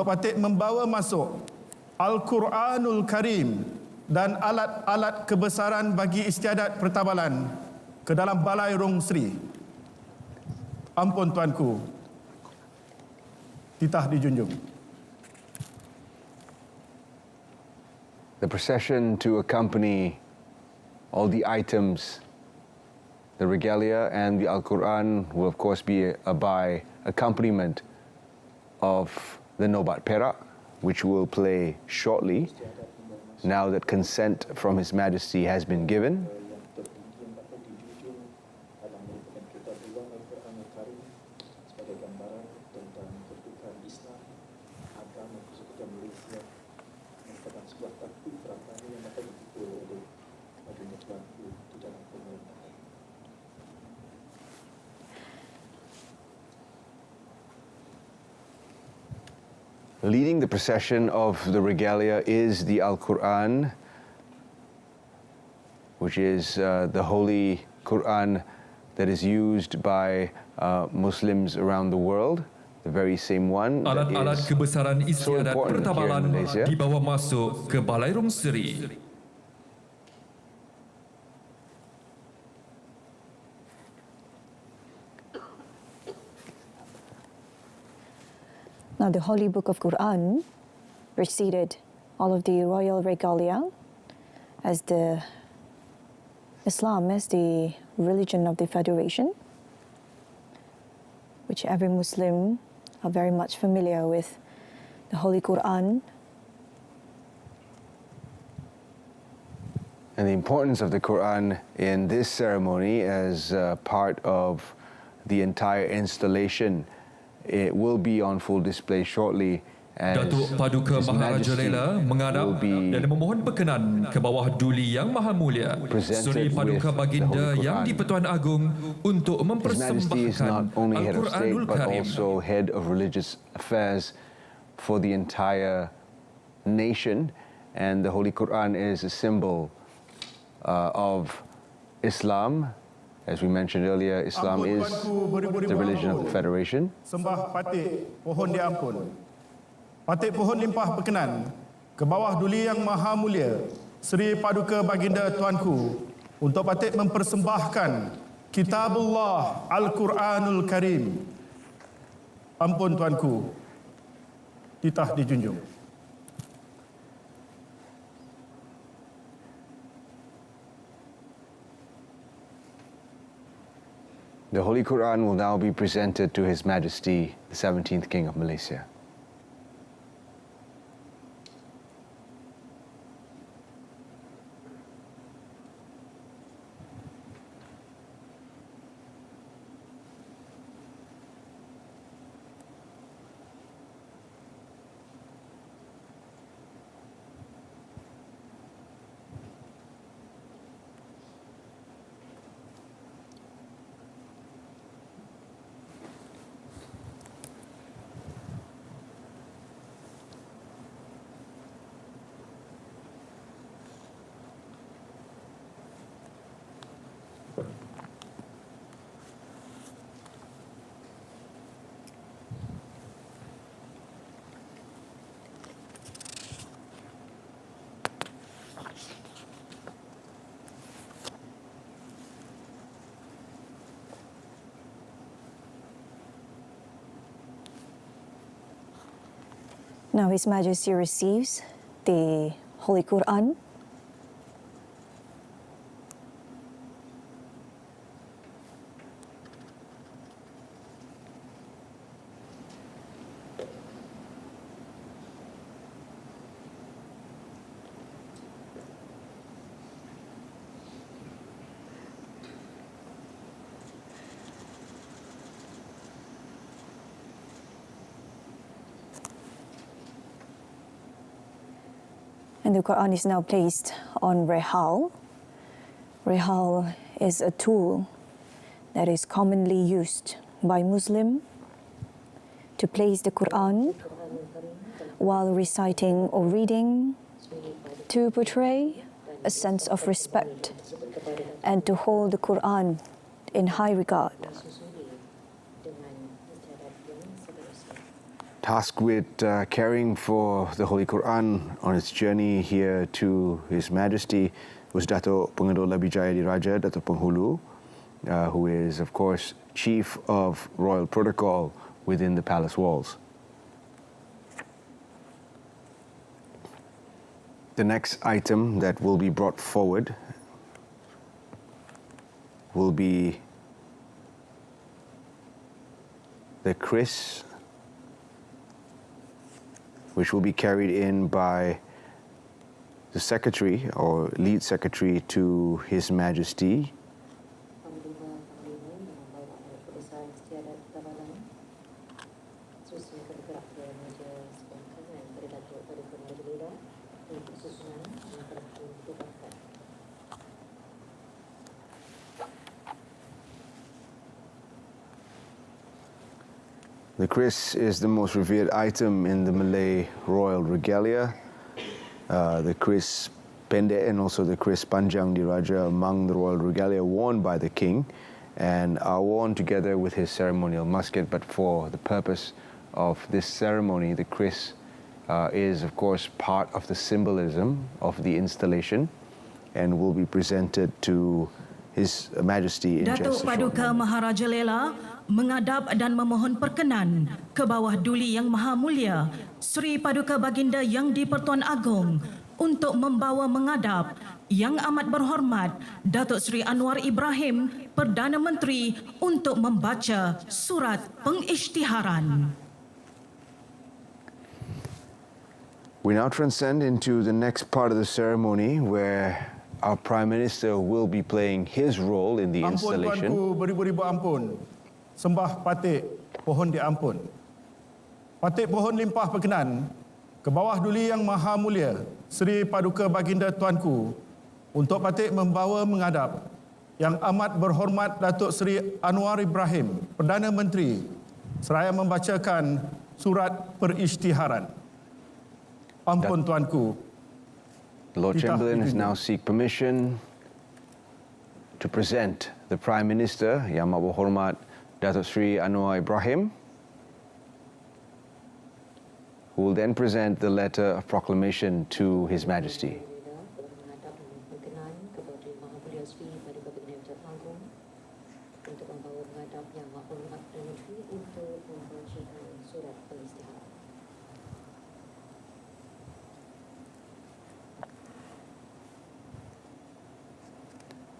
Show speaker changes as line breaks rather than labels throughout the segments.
patut membawa masuk Al-Quranul Karim dan alat-alat kebesaran bagi istiadat pertabalan ke dalam Balai Rong Sri. Ampun tuanku, titah dijunjung.
The procession to accompany all the items, the regalia and the Al-Quran will of course be by accompaniment of the Nobat Perak, which will play shortly, now that consent from His Majesty has been given. Leading the procession of the regalia is the Al-Quran, which is the Holy Quran that is used by Muslims around the world, the very same one that
alat-alat kebesaran istiadat pertabalan dibawa masuk ke Balai Rong Sri.
Now, the Holy Book of Quran preceded all of the royal regalia, as the Islam as the religion of the Federation, which every Muslim are very much familiar with the Holy Quran.
And the importance of the Quran in this ceremony as part of the entire installation, it will be on full display shortly.
Datuk Paduka Maharaja Lela menghadap dan memohon perkenan ke bawah duli Yang Maha Mulia Suri Paduka Baginda Yang di-Pertuan Agong untuk mempersembahkan Al-Quranul Karim.
Also head of religious affairs for the entire nation, and the Holy Quran is a symbol of Islam. As we mentioned earlier, Islam is the religion of the Federation.
Sembah patik pohon diampun. Patik pohon limpah berkenan ke bawah duli Yang Maha Mulia Seri Paduka Baginda Tuanku untuk patik mempersembahkan Kitabullah Al-Quranul Karim. Ampun Tuanku, titah dijunjung.
The Holy Quran will now be presented to His Majesty, the 17th King of Malaysia.
Now His Majesty receives the Holy Quran. And the Quran is now placed on Rehal. Rehal is a tool that is commonly used by Muslim to place the Quran while reciting or reading, to portray a sense of respect and to hold the Quran in high regard.
tasked with caring for the Holy Quran on its journey here to His Majesty was Dato' Pengedur Lebih Jaya Diraja, Dato' Penghulu, who is, of course, Chief of Royal Protocol within the palace walls. The next item that will be brought forward will be the Keris, which will be carried in by the Secretary or Lead Secretary to His Majesty. The Keris is the most revered item in the Malay royal regalia. The Keris pendek and also the Keris panjang diraja among the royal regalia worn by the king and are worn together with his ceremonial musket. But for the purpose of this ceremony, the Keris is, of course, part of the symbolism of the installation and will be presented to His Majesty in just a
Datuk
short
Paduka
moment.
Maharaja Lela mengadap dan memohon perkenan ke bawah Duli Yang Maha Mulia Sri Paduka Baginda Yang di-Pertuan Agong untuk membawa mengadap Yang Amat Berhormat Datuk Seri Anwar Ibrahim Perdana Menteri untuk membaca surat pengisytiharan.
We now transcend into the next part of the ceremony where our Prime Minister will be playing his role in the
Ampun
installation.
tuanku, beribu-ribu ampun. Sembah patik pohon diampun. Patik pohon limpah perkenan ke bawah Duli Yang Maha Mulia Sri Paduka Baginda Tuanku untuk patik membawa mengadap Yang Amat Berhormat Datuk Seri Anwar Ibrahim Perdana Menteri seraya membacakan surat perisytiharan. Ampun tuanku.
The Lord Chamberlain has now seek permission to present the Prime Minister, Yang Amat Berhormat Datuk Seri Anwar Ibrahim, who will then present the letter of proclamation to His Majesty.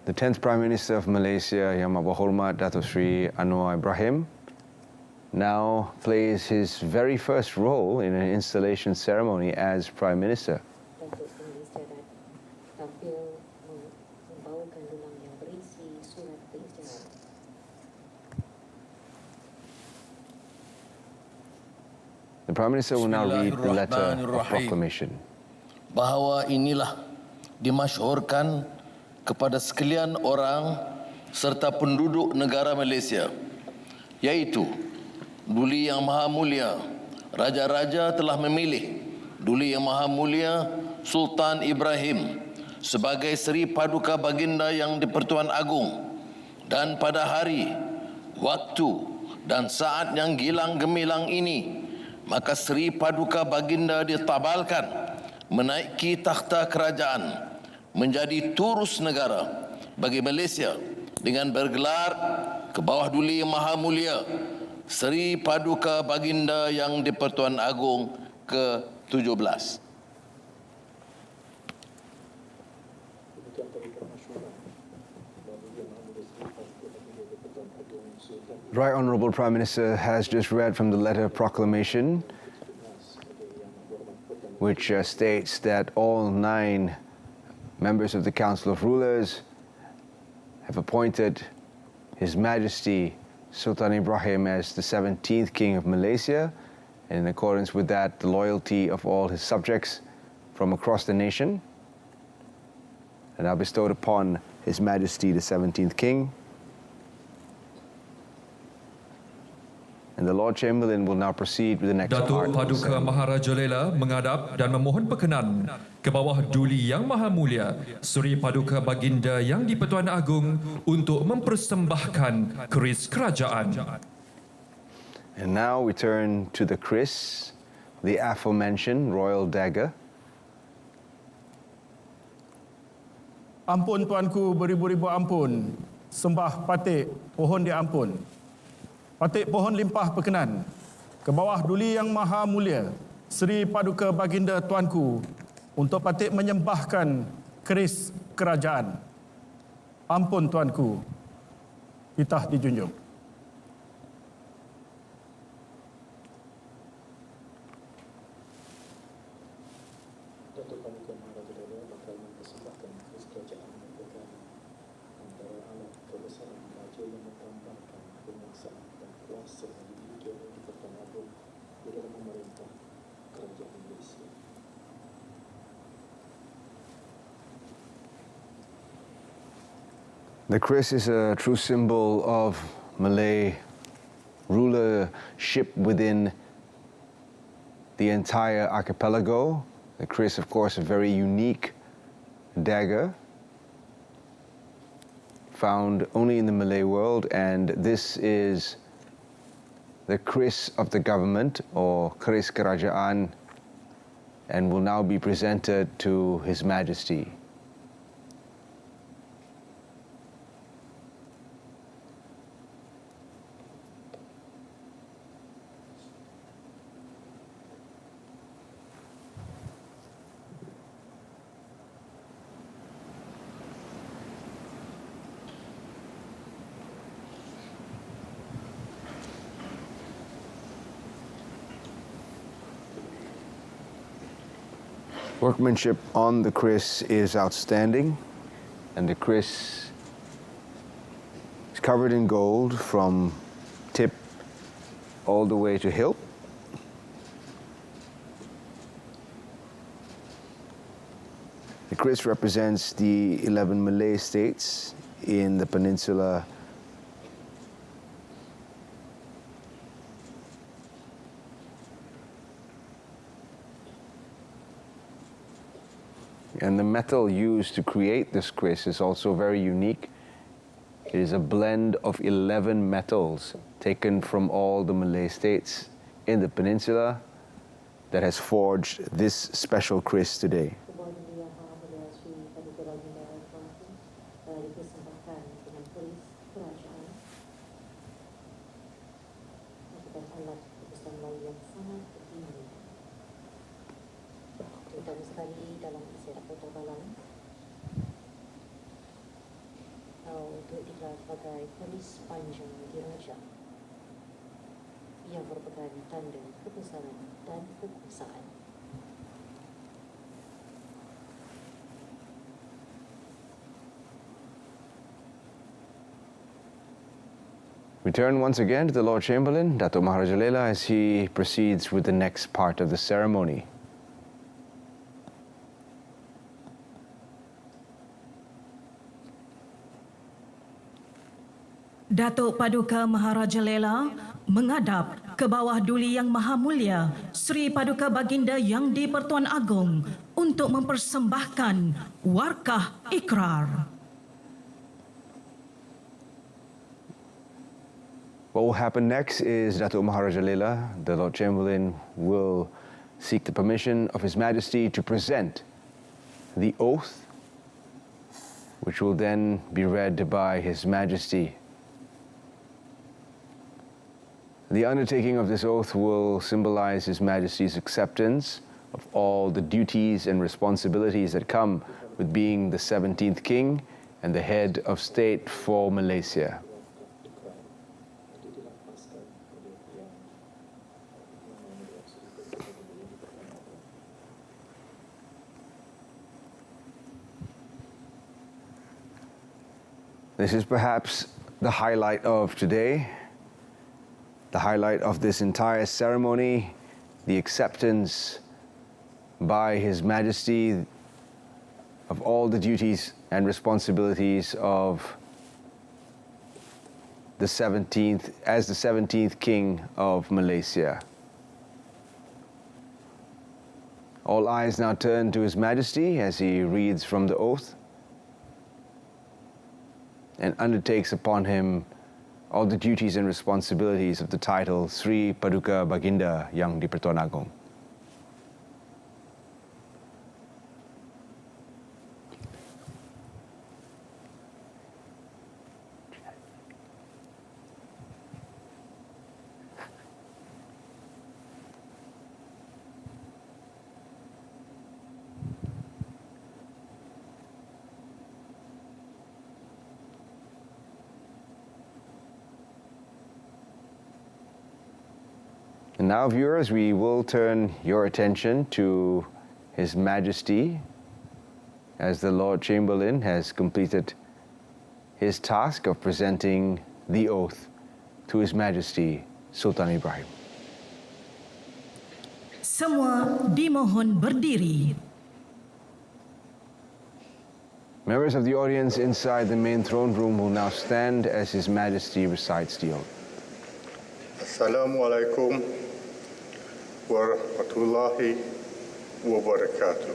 The 10th Prime Minister of Malaysia, Yang Amat Berhormat Datuk Seri Anwar Ibrahim, now plays his very first role in an installation ceremony as Prime Minister. The Prime Minister will now read the letter of proclamation.
Bahawa inilah dimasyhurkan kepada sekalian orang serta penduduk negara Malaysia, yaitu Duli Yang Maha Mulia, Raja-Raja telah memilih Duli Yang Maha Mulia Sultan Ibrahim sebagai Seri Paduka Baginda Yang di-Pertuan Agong, dan pada hari, waktu dan saat yang gilang gemilang ini, maka Seri Paduka Baginda ditabalkan menaiki takhta kerajaan menjadi turus negara bagi Malaysia dengan bergelar ke bawah Duli Yang Maha Mulia Seri Paduka Baginda Yang di-Pertuan Agong ke-17.
Right Honourable Prime Minister has just read from the letter of proclamation, which states that all 9 members of the Council of Rulers have appointed His Majesty Sultan Ibrahim as the 17th King of Malaysia, and in accordance with that, the loyalty of all his subjects from across the nation, and are bestowed upon His Majesty the 17th King. And the Lord Chamberlain will now proceed with the next part.
Datuk Paduka Maharaja Lela mengadap dan memohon perkenan ke bawah Duli Yang Maha Mulia Seri Paduka Baginda Yang di-Pertuan Agong untuk mempersembahkan keris kerajaan.
And now we turn to the Keris, the aforementioned royal dagger.
Ampun tuanku beribu-ribu ampun, sembah patik pohon diampun. Patik pohon limpah perkenan, ke bawah duli yang maha mulia, Seri Paduka Baginda Tuanku, untuk patik menyembahkan keris kerajaan. Ampun tuanku, titah dijunjung.
The Keris is a true symbol of Malay rulership within the entire archipelago. The Keris, of course, a very unique dagger found only in the Malay world, and this is the Keris of the government, or Keris Kerajaan, and will now be presented to His Majesty. Workmanship on the Keris is outstanding, and the Keris is covered in gold from tip all the way to hilt. The Keris represents the 11 Malay states in the peninsula and the metal used to create this Keris is also very unique. It is a blend of 11 metals taken from all the Malay states in the peninsula that has forged this special Keris today.
Sebagai keris panjang diraja yang merupakan tanda kebesaran dan kekuasaan.
We turn once again to the Lord Chamberlain, Datuk Maharaja Lela, as he proceeds with the next part of the ceremony.
Datuk Paduka Maharaja Lela menghadap ke bawah duli yang maha mulia Seri Paduka Baginda Yang di-Pertuan Agong untuk mempersembahkan warkah ikrar.
What will happen next is Datuk Maharaja Lela, the Lord Chamberlain, will seek the permission of His Majesty to present the oath, which will then be read by His Majesty. The undertaking of this oath will symbolize His Majesty's acceptance of all the duties and responsibilities that come with being the 17th King and the head of state for Malaysia. This is perhaps the highlight of today. The highlight of this entire ceremony, the acceptance by His Majesty of all the duties and responsibilities of the 17th, as the 17th King of Malaysia. All eyes now turn to His Majesty as he reads from the oath and undertakes upon him all the duties and responsibilities of the title Sri Paduka Baginda Yang di-Pertuan Agong. And now, viewers, we will turn your attention to His Majesty as the Lord Chamberlain has completed his task of presenting the oath to His Majesty Sultan Ibrahim.
Semua dimohon berdiri.
Members of the audience inside the main throne room will now stand as His Majesty recites the oath.
Assalamualaikum warahmatullahi wabarakatuh.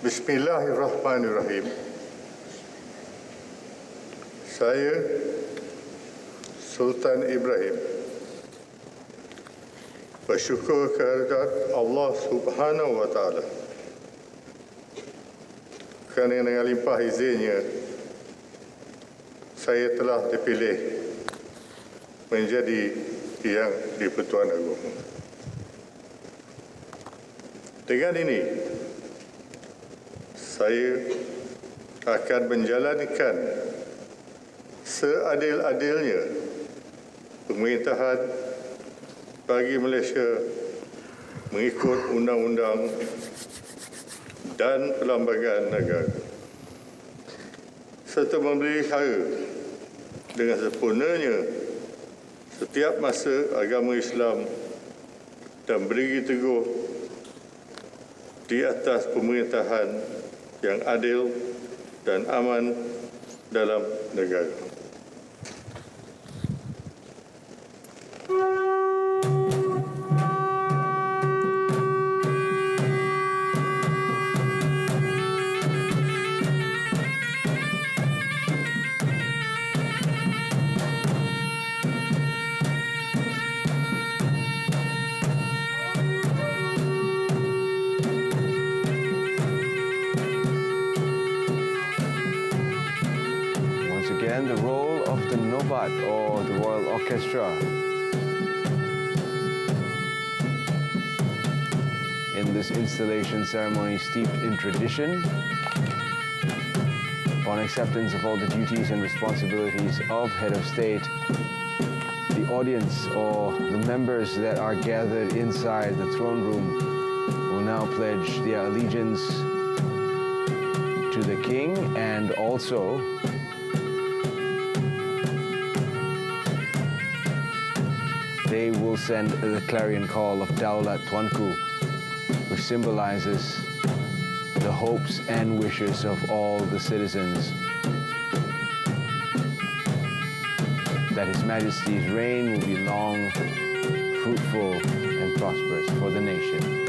Bismillahirrahmanirrahim. Saya Sultan Ibrahim bersyukur kehadirat Allah Subhanahu wa Taala kerana dengan limpah izinnya saya telah dipilih menjadi Yang di-Pertuan Agong. Dengan ini, saya akan menjalankan seadil-adilnya pemerintahan bagi Malaysia mengikut undang-undang dan perlembagaan negara, serta memelihara dengan sempurnanya setiap masa agama Islam dan berdiri teguh di atas pemerintahan yang adil dan aman dalam negara.
The role of the Nobat or the Royal Orchestra in this installation ceremony steeped in tradition. Upon acceptance of all the duties and responsibilities of Head of State, the audience or the members that are gathered inside the throne room will now pledge their allegiance to the King, and also they will send the clarion call of Daulat Tuanku, which symbolizes the hopes and wishes of all the citizens that His Majesty's reign will be long, fruitful, and prosperous for the nation.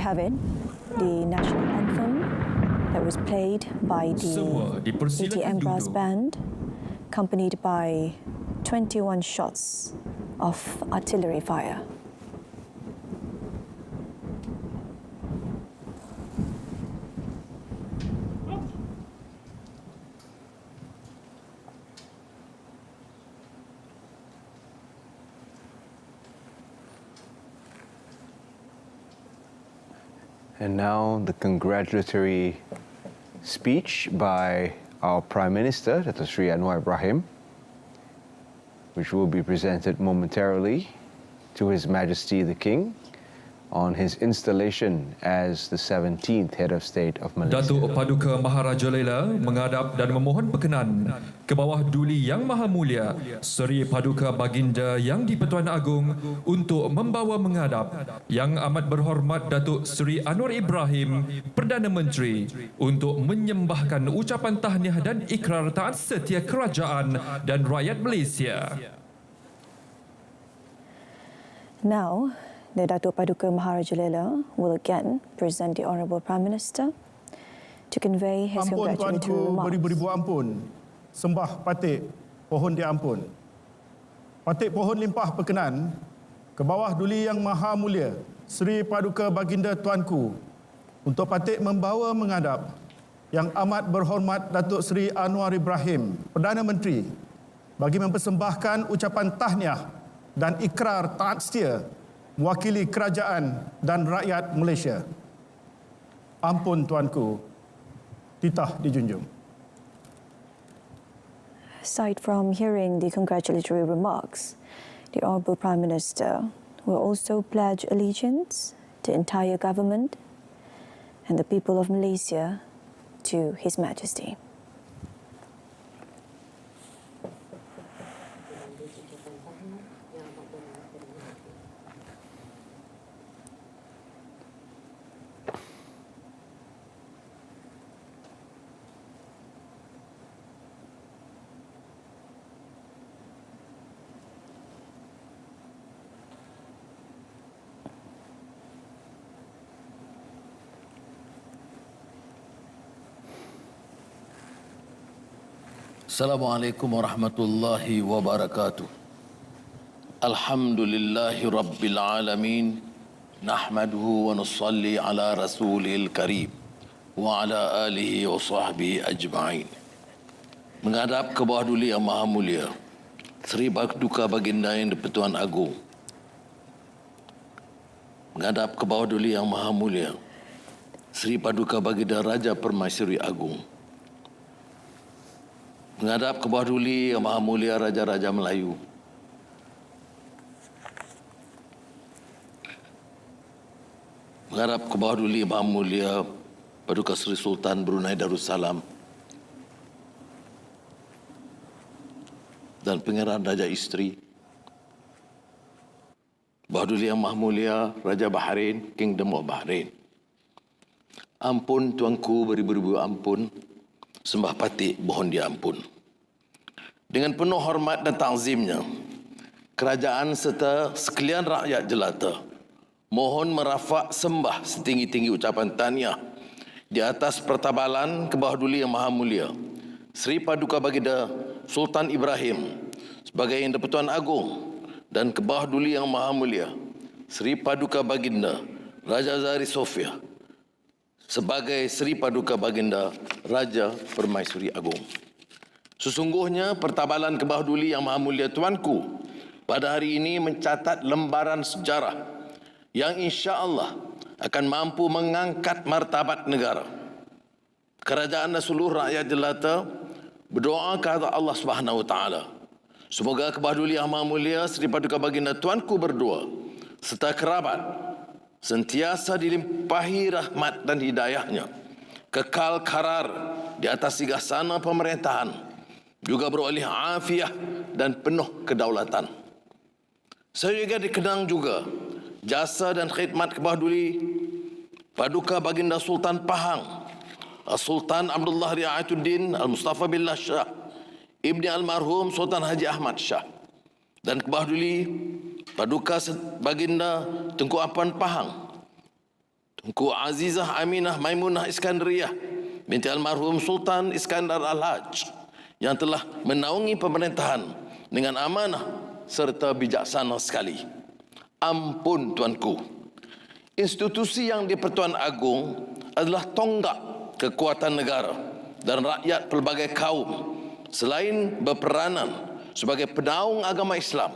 we have it, the national anthem that was played by
Semua
the
dipersilakan
ATM brass
duduk.
band, accompanied by 21 shots of artillery fire.
And now the congratulatory speech by our Prime Minister, Dato' Sri Anwar Ibrahim, which will be presented momentarily to His Majesty the King on his installation as the 17th Head of State of Malaysia.
Datuk Paduka Maharajalela menghadap dan memohon perkenan ke bawah Duli Yang Maha Mulia Seri Paduka Baginda Yang di-Pertuan Agong untuk membawa menghadap Yang Amat Berhormat Datuk Seri Anwar Ibrahim, Perdana Menteri, untuk menyembahkan ucapan tahniah dan ikrar taat setia kerajaan dan rakyat Malaysia.
Now, the Datuk Paduka Maharajalela will again present the Honourable Prime Minister to convey his
Ampun
congratulatory
tuanku,
remarks.
beribu-ribu ampun. Sembah patik pohon diampun. Patik pohon limpah perkenan ke bawah Duli Yang Maha Mulia Seri Paduka Baginda Tuanku untuk patik membawa menghadap Yang Amat Berhormat Datuk Seri Anwar Ibrahim, Perdana Menteri, bagi mempersembahkan ucapan tahniah dan ikrar taat setia mewakili kerajaan dan rakyat Malaysia. Ampun tuanku, titah dijunjung.
Aside from hearing the congratulatory remarks, the Honourable Prime Minister will also pledge allegiance to the entire government and the people of Malaysia to His Majesty.
Assalamualaikum warahmatullahi wabarakatuh. Alhamdulillahi rabbil alamin. Nahmaduhu wa nusalli ala rasulil karim wa ala alihi wa sahbihi ajma'in. Menghadap ke bawah Duli Yang Maha Mulia Seri Paduka Baginda Yang di-Pertuan Agong. Menghadap ke bawah Duli Yang Maha Mulia Seri Paduka Baginda Raja Permaisuri Agong. Menghadap ke bawah Duli Yang Maha Mulia Raja-Raja Melayu. Menghadap ke bawah Duli Yang Maha Mulia Paduka Seri Sultan Brunei Darussalam dan Pangeran Raja Isteri. Bawah Duli Yang Maha Mulia Raja Bahrain, Kingdom of Bahrain. Ampun tuanku, beribu-ribu ampun. Sembah patik mohon diampun. Dengan penuh hormat dan ta'zimnya, kerajaan serta sekalian rakyat jelata mohon merafak sembah setinggi-tinggi ucapan tahniah di atas pertabalan ke bawah Duli Yang Maha Mulia Seri Paduka Baginda Sultan Ibrahim sebagai Yang di-Pertuan Agong dan ke bawah Duli Yang Maha Mulia Seri Paduka Baginda Raja Zahri Sofia sebagai Seri Paduka Baginda Raja Permaisuri Agong. Sesungguhnya pertabalan ke bawah Duli Yang Maha Mulia Tuanku pada hari ini mencatat lembaran sejarah yang insya-Allah akan mampu mengangkat martabat negara. Kerajaan dan seluruh rakyat jelata berdoa kepada Allah Subhanahu Wa Taala. Semoga ke bawah Duli Yang Maha Mulia Seri Paduka Baginda Tuanku berdua serta kerabat sentiasa dilimpahi rahmat dan hidayahnya, kekal karar di atas singgahsana pemerintahan, juga beroleh afiah dan penuh kedaulatan. Saya juga dikenang juga jasa dan khidmat ke bawah Duli Paduka Baginda Sultan Pahang, Sultan Abdullah Riayatuddin Al-Mustafa Billah Shah, Ibni Almarhum Sultan Haji Ahmad Shah, dan ke bawah Duli Paduka Baginda Tengku Apan Pahang, Tunku Azizah Aminah Maimunah Iskandariyah binti almarhum Sultan Iskandar Al-Haj yang telah menaungi pemerintahan dengan amanah serta bijaksana sekali. Ampun Tuanku, institusi yang di-Pertuan Agong adalah tonggak kekuatan negara dan rakyat pelbagai kaum, selain berperanan sebagai penaung agama Islam,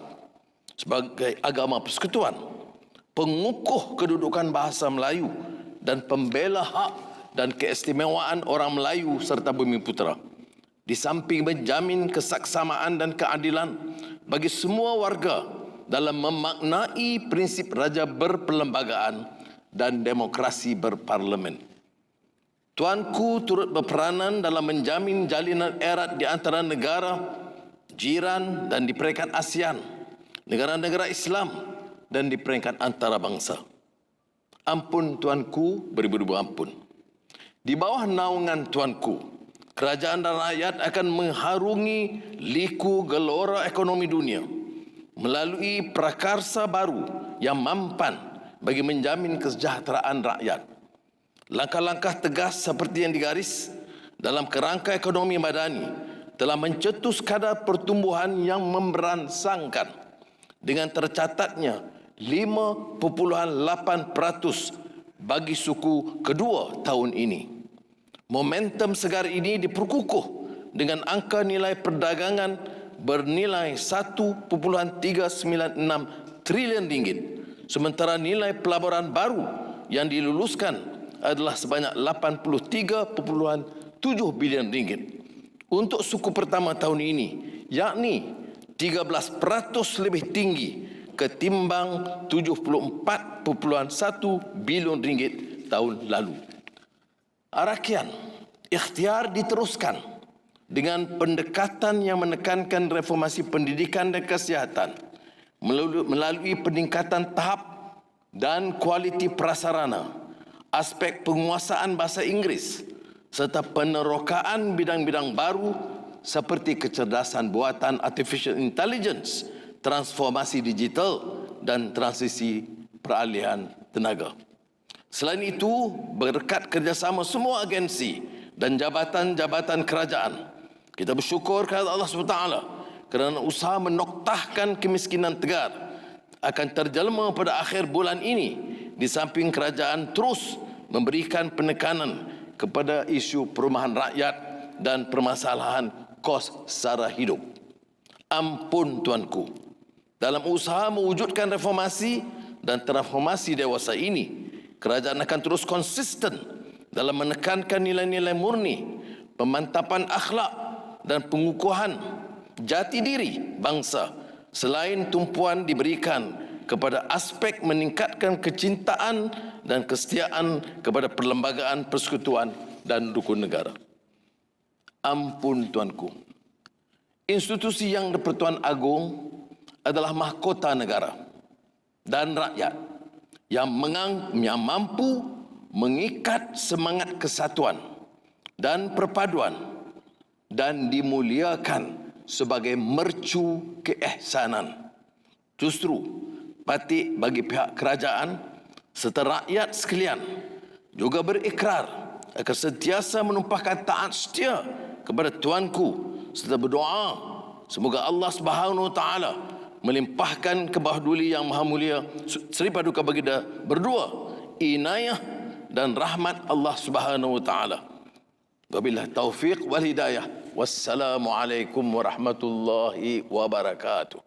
sebagai agama persekutuan, pengukuh kedudukan bahasa Melayu dan pembela hak dan keistimewaan orang Melayu serta Bumi Putera. Di samping menjamin kesaksamaan dan keadilan bagi semua warga dalam memaknai prinsip raja berperlembagaan dan demokrasi berparlemen. Tuanku turut berperanan dalam menjamin jalinan erat di antara negara, jiran dan di peringkat ASEAN, negara-negara Islam dan di peringkat antarabangsa. Ampun Tuanku, beribu-ribu ampun. Di bawah naungan Tuanku, kerajaan dan rakyat akan mengharungi liku gelora ekonomi dunia melalui prakarsa baru yang mampan bagi menjamin kesejahteraan rakyat. Langkah-langkah tegas seperti yang digaris dalam kerangka ekonomi madani telah mencetus kadar pertumbuhan yang memberansangkan dengan tercatatnya 5.8% bagi suku kedua tahun ini. Momentum segar ini diperkukuh dengan angka nilai perdagangan bernilai 1.396 trilion ringgit, sementara nilai pelaburan baru yang diluluskan adalah sebanyak 83.7 bilion ringgit. Untuk suku pertama tahun ini, yakni 13% lebih tinggi ketimbang 74.1 bilion ringgit tahun lalu. Rakyat ikhtiar diteruskan dengan pendekatan yang menekankan reformasi pendidikan dan kesihatan melalui peningkatan tahap dan kualiti prasarana, aspek penguasaan bahasa Inggeris serta penerokaan bidang-bidang baru seperti kecerdasan buatan artificial intelligence, transformasi digital dan transisi peralihan tenaga. Selain itu, berkat kerjasama semua agensi dan jabatan-jabatan kerajaan, kita bersyukur kepada Allah SWT kerana usaha menoktahkan kemiskinan tegar akan terjelma pada akhir bulan ini, di samping kerajaan terus memberikan penekanan kepada isu perumahan rakyat dan permasalahan kos sara hidup. Ampun Tuanku, dalam usaha mewujudkan reformasi dan transformasi dewasa ini, kerajaan akan terus konsisten dalam menekankan nilai-nilai murni, pemantapan akhlak dan pengukuhan jati diri bangsa, selain tumpuan diberikan kepada aspek meningkatkan kecintaan dan kesetiaan kepada perlembagaan persekutuan dan rukun negara. Ampun Tuanku, institusi yang di-Pertuan Agong adalah mahkota negara dan rakyat yang mampu mengikat semangat kesatuan dan perpaduan dan dimuliakan sebagai mercu keihsanan. Justru patut bagi pihak kerajaan serta rakyat sekalian juga berikrar akan sentiasa menumpahkan taat setia kepada Tuanku serta berdoa semoga Allah Subhanahu Wa Taala melimpahkan ke bawah duli yang maha mulia Seri Paduka Baginda berdua inayah dan rahmat Allah Subhanahu Wa Taala. Wabillahi taufiq wal hidayah. Wassalamualaikum warahmatullahi wabarakatuh.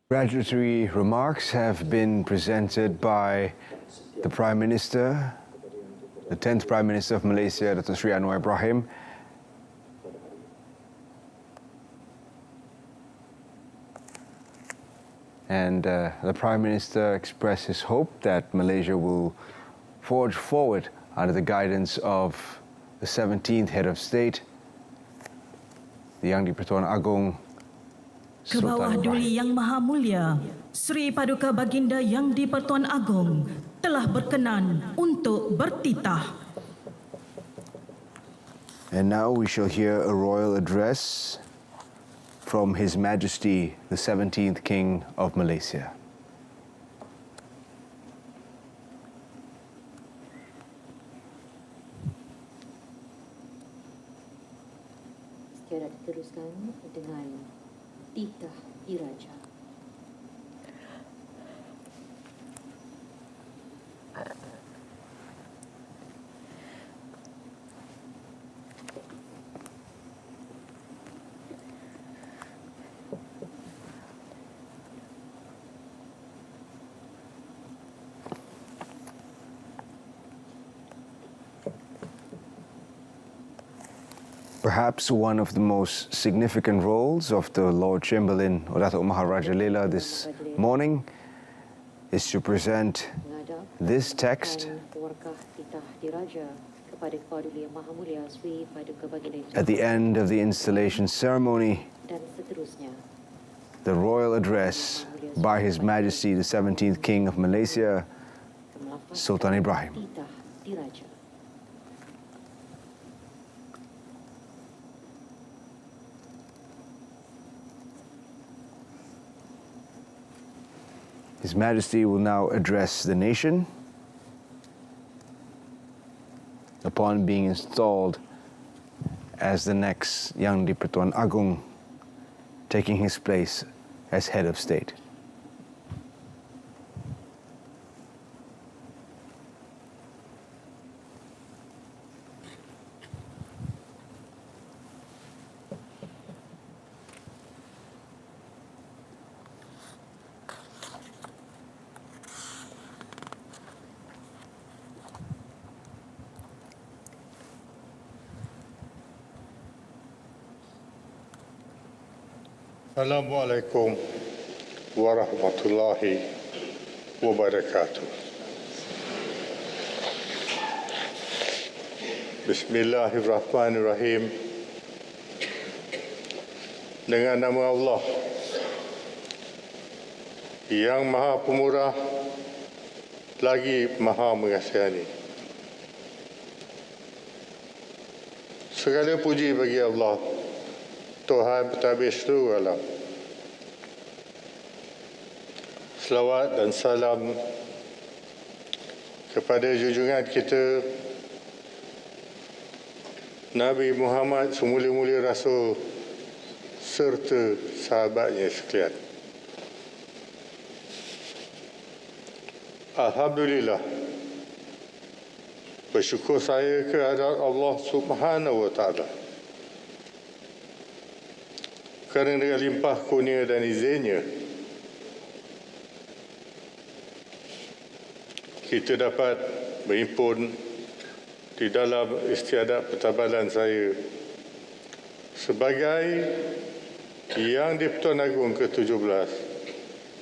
Congratulatory remarks have been presented by the Prime Minister, the 10th Prime Minister of Malaysia, Dr. Sri Anwar Ibrahim. And the Prime Minister expressed his hope that Malaysia will forge forward under the guidance of the 17th Head of State, the Yang di-Pertuan Agong,
Ke bawah duli Yang Maha Mulia, Seri Paduka Baginda Yang di-Pertuan Agong telah berkenan untuk bertitah.
And now we shall hear a royal address from His Majesty, the 17th King of Malaysia.
Setia diteruskan dengan titah diraja.
Perhaps one of the most significant roles of the Lord Chamberlain or Datuk Maharaja Lela this morning is to present this text at the end of the installation ceremony, the royal address by His Majesty the 17th King of Malaysia, Sultan Ibrahim. His Majesty will now address the nation upon being installed as the next Yang di-Pertuan Agong, taking his place as head of state.
Assalamualaikum warahmatullahi wabarakatuh. Bismillahirrahmanirrahim. Dengan nama Allah yang Maha Pemurah lagi Maha Mengasihani. Segala puji bagi Allah, Tuhan pentadbir seluruh alam. Selawat dan salam kepada junjungan kita Nabi Muhammad semula-mula Rasul serta sahabatnya sekalian. Alhamdulillah, bersyukur saya kehadrat Allah Subhanahu wa Ta'ala kerana dengan limpah kurnia dan izinnya kita dapat berhimpun di dalam istiadat pertabalan saya sebagai Yang di-Pertuan Agong ke-17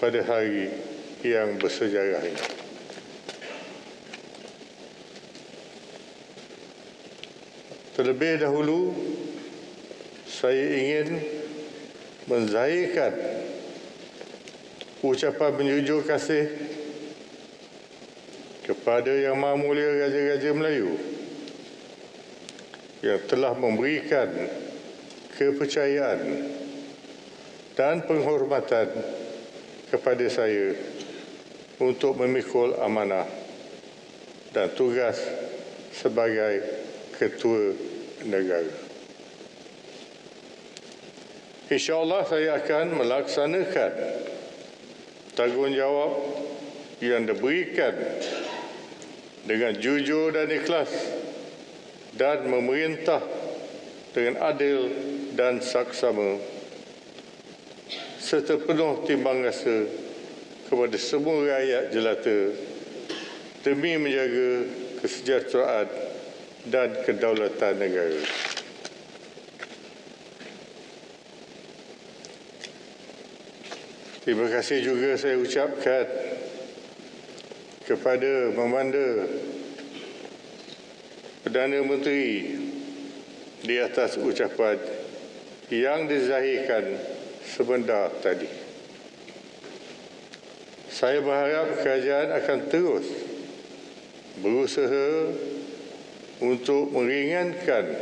pada hari yang bersejarah ini. Terlebih dahulu, saya ingin menzahirkan ucapan menjunjung kasih kepada Yang Maha Mulia Raja-Raja Melayu yang telah memberikan kepercayaan dan penghormatan kepada saya untuk memikul amanah dan tugas sebagai Ketua Negara. InsyaAllah saya akan melaksanakan tanggungjawab yang diberikan dengan jujur dan ikhlas dan memerintah dengan adil dan saksama serta penuh timbang rasa kepada semua rakyat jelata demi menjaga kesejahteraan dan kedaulatan negara. Terima kasih juga saya ucapkan kepada Memanda Perdana Menteri di atas ucapan yang dizahirkan sebentar tadi. Saya berharap kerajaan akan terus berusaha untuk meringankan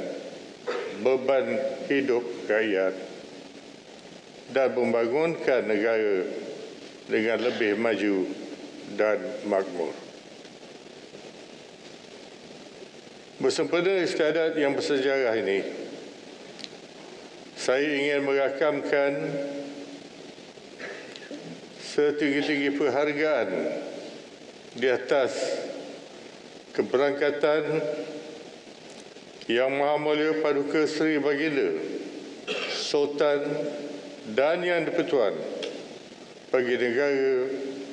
beban hidup rakyat dan membangunkan negara dengan lebih maju dan makmur. Bersempena istiadat yang bersejarah ini, saya ingin merakamkan setinggi-tinggi penghargaan di atas keberangkatan Yang Maha Mulia Paduka Seri Baginda Sultan dan Yang di-Pertuan bagi negara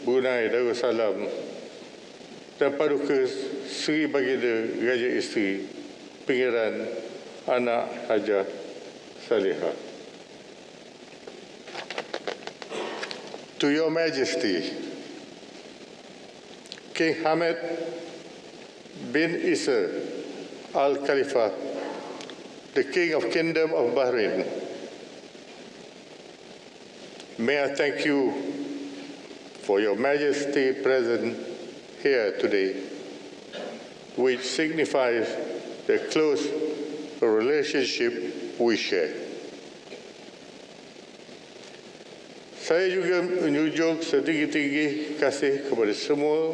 Brunei Darussalam dan Paduka Seri Baginda Raja Isteri Pangeran Anak Hajah Salihah. To Your Majesty, King Hamad bin Isa Al Khalifa, the King of Kingdom of Bahrain, may I thank you for Your Majesty present here today, which signifies the close relationship we share. Saya juga menjunjung setinggi-tinggi kasih kepada semua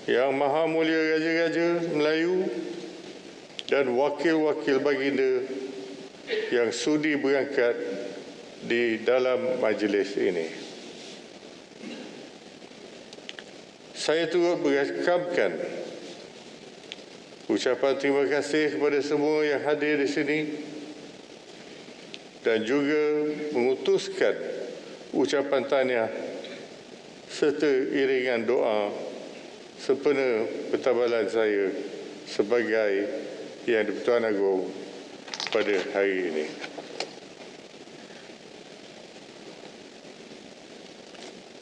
Yang Maha Mulia Raja-Raja Melayu dan wakil-wakil baginda yang sudi berangkat di dalam majlis ini. Saya turut merakamkan ucapan terima kasih kepada semua yang hadir di sini dan juga mengutuskan ucapan tahniah serta iringan doa sempena pertabalan saya sebagai Yang di-Pertuan Agong pada hari ini.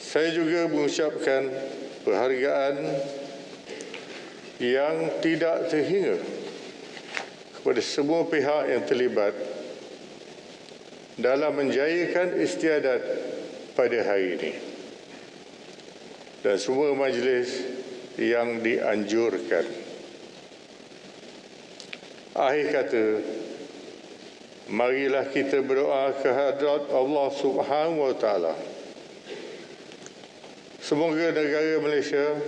Saya juga mengucapkan penghargaan yang tidak terhingga kepada semua pihak yang terlibat dalam menjayakan istiadat pada hari ini dan semua majlis yang dianjurkan. Akhir kata, marilah kita berdoa kehadrat Allah Subhanahu wa Ta'ala. Semoga negara Malaysia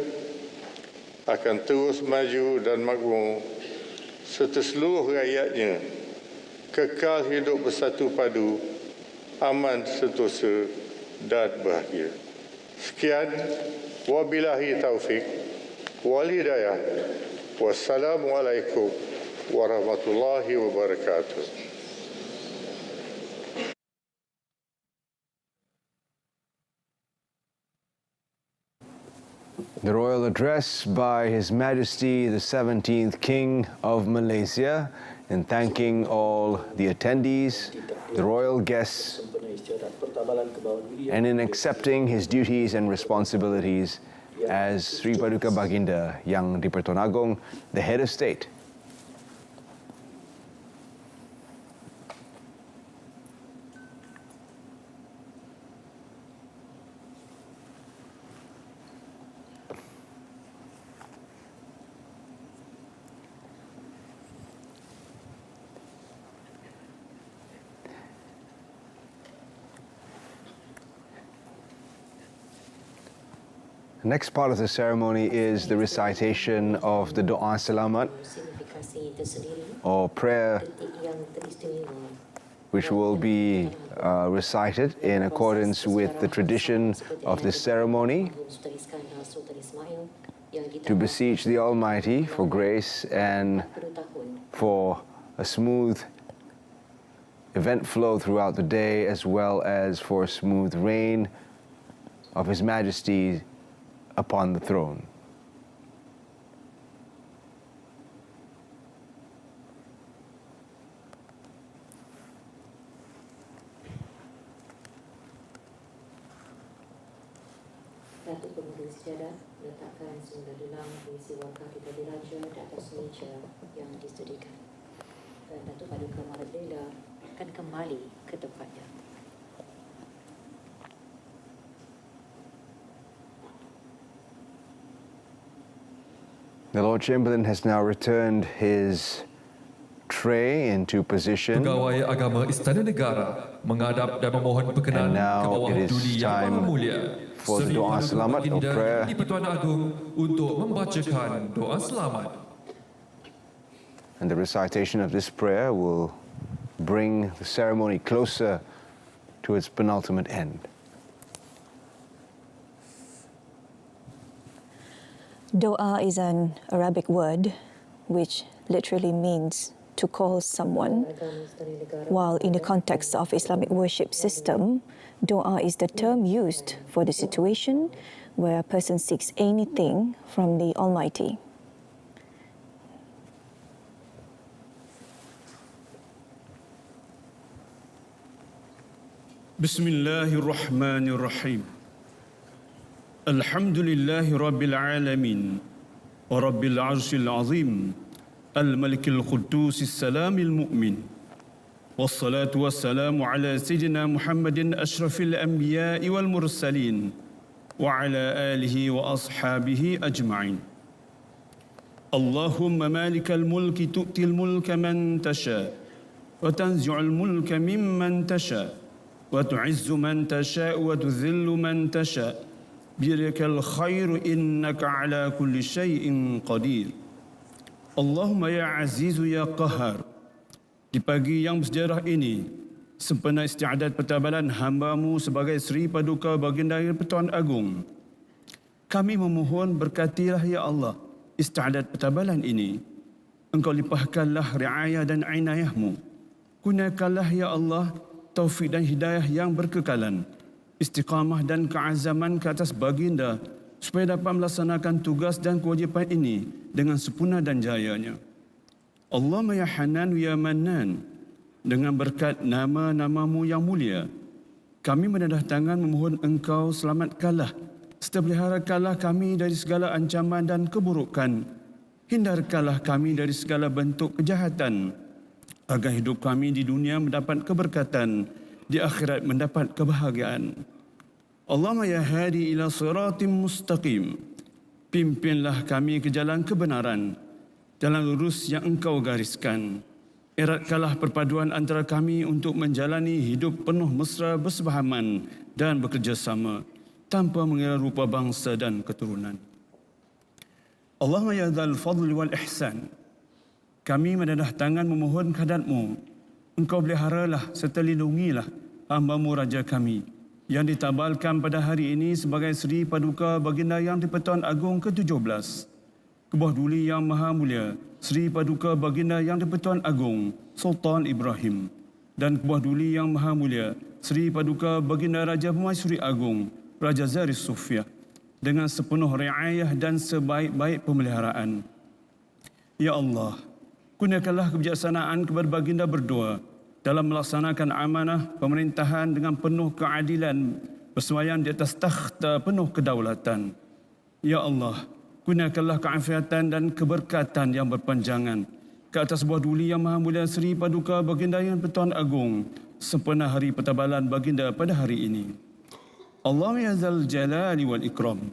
akan terus maju dan makmur serta seluruh rakyatnya kekal hidup bersatu padu, aman, sentosa dan bahagia. Sekian, wabillahi taufik wal hidayah. Wassalamualaikum warahmatullahi wabarakatuh.
The royal address by His Majesty the 17th King of Malaysia, in thanking all the attendees, the royal guests, and in accepting his duties and responsibilities as Sri Paduka Baginda Yang di-Pertuan Agong, the head of state. The next part of the ceremony is the recitation of the Doa Selamat or prayer, which will be recited in accordance with the tradition of this ceremony to beseech the Almighty for grace and for a smooth event flow throughout the day, as well as for a smooth reign of His Majesty upon the throne.
Datuk Pemuda Sejadah letakkan semula dulang berisi wakaf kita diraja di atas meja yang disediakan. Dan Datuk Paduka Mahathir akan kembali ke tempatnya.
The Lord Chamberlain has now returned his tray into position.
Pegawai agama Istana Negara menghadap dan memohon perkenan
And
ke
now
bawah
it is
Duli Yang
time
Maha Mulia
for the
Seri
doa
Paduka
selamat or
Baginda
prayer.
di-Pertuan Agong untuk membacakan doa selamat.
And the recitation of this prayer will bring the ceremony closer to its penultimate end.
Doa is an Arabic word which literally means to call someone, while in the context of Islamic worship system, doa is the term used for the situation where a person seeks anything from the Almighty.
Bismillahirrahmanirrahim. Alhamdulillahi Rabbil Alamin wa Rabbil Arshil Azim Al-Malikil Quddus Salamil Mu'min wassalatu wassalamu ala Sayyidina Muhammadin Ashrafil Anbiya'i wal Mursalin wa ala alihi wa ashabihi ajma'in. Allahumma malikal mulki tu'til mulka man tasha wa tanzi'ul mulka mimman tasha wa tu'izzu man tasha wa tudhillu man tasha biyadikal khairu innaka ala kulli syai'in qadir. Allahumma ya azizu ya qahar. Di pagi yang bersejarah ini, sempena istiadat pertabalan hamba-Mu sebagai Seri Paduka Baginda Pertuan Agong, kami memohon berkatilah ya Allah istiadat pertabalan ini. Engkau limpahkanlah riayah dan inayah-Mu. Gunakanlah ya Allah taufik dan hidayah yang berkekalan, istiqamah dan keazaman ke atas baginda supaya dapat melaksanakan tugas dan kewajipan ini dengan sempurna dan jayanya. Allahumma ya Hanan ya Mannan, dengan berkat nama-nama-Mu yang mulia, kami menadah tangan memohon Engkau selamatkanlah serta peliharakanlah kami dari segala ancaman dan keburukan. Hindarkanlah kami dari segala bentuk kejahatan, agar hidup kami di dunia mendapat keberkatan, di akhirat mendapat kebahagiaan. Allahumma ya hadi ila siratim mustaqim, pimpinlah kami ke jalan kebenaran, jalan lurus yang Engkau gariskan. Eratkanlah perpaduan antara kami untuk menjalani hidup penuh mesra bersefahaman dan bekerjasama tanpa mengira rupa bangsa dan keturunan. Allahumma ya dzal fadli wal ihsan, kami menadah tangan memohon kehadrat-Mu. Engkau peliharalah serta lindungilah hamba-Mu Raja kami yang ditabalkan pada hari ini sebagai Seri Paduka Baginda Yang di-Pertuan Agong ke-17, ke bawah Duli Yang Maha Mulia Seri Paduka Baginda Yang di-Pertuan Agong Sultan IBRAHIM, dan ke bawah Duli Yang Maha Mulia Seri Paduka Baginda Raja Pemaisuri Agong Raja Zaris Sufia, dengan sepenuh riayah dan sebaik-baik pemeliharaan. Ya Allah, gunakanlah kebijaksanaan kepada baginda berdua dalam melaksanakan amanah pemerintahan dengan penuh keadilan, bersemayam di atas takhta penuh kedaulatan. Ya Allah, gunakanlah keafiatan dan keberkatan yang berpanjangan ke atas buah Duli Yang Maha Mulia Seri Paduka Baginda Yang Pertuan Agong sempena hari pertabalan baginda pada hari ini. Allahumma ya dzal jalali wal ikram,